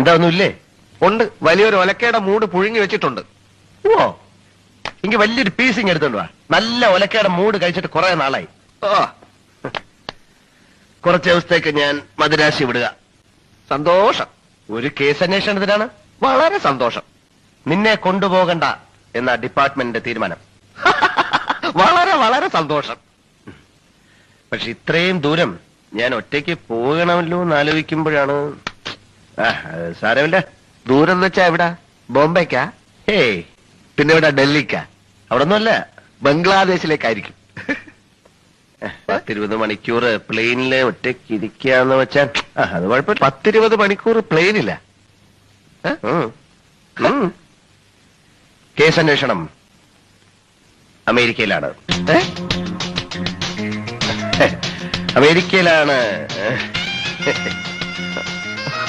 എന്താ ഒന്നുമില്ലേ? ഉണ്ട്, വലിയൊരു ഒലക്കയുടെ മൂട് പുഴുങ്ങി വെച്ചിട്ടുണ്ട്. ഓ, എനിക്ക് വലിയൊരു പീസിങ് എടുത്തോണ്ട് വാ. നല്ല ഒലക്കയുടെ മൂട് കഴിച്ചിട്ട് കുറെ നാളായി. ഓ, കുറച്ച് ദിവസത്തേക്ക് ഞാൻ മദിരാശി വിടുക. സന്തോഷം. ഒരു കേസ് അന്വേഷണത്തിനാണ്. വളരെ സന്തോഷം. നിന്നെ കൊണ്ടുപോകണ്ട എന്ന ഡിപ്പാർട്ട്മെന്റിന്റെ തീരുമാനം. വളരെ വളരെ സന്തോഷം. പക്ഷെ ഇത്രയും ദൂരം ഞാൻ ഒറ്റയ്ക്ക് പോകണമല്ലോ എന്ന് ആലോചിക്കുമ്പോഴാണ്. സാരമില്ല. ദൂരം എന്ന് വെച്ചാ എവിടാ? ബോംബെക്കാ? ഹേയ്, പിന്നെ ഇവിടെ ഡൽഹിക്കാ? അവിടെ ഒന്നുമല്ല, ബംഗ്ലാദേശിലേക്കായിരിക്കും. 10-20 മണിക്കൂർ പ്ലെയിനില് ഒറ്റയ്ക്ക് ഇരിക്കാന്ന് വെച്ചാൽ അത് കുഴപ്പമില്ല. 10-20 മണിക്കൂർ പ്ലെയിനില്ല. കേസ് അന്വേഷണം അമേരിക്കയിലാണ്. അമേരിക്കയിലാണ്.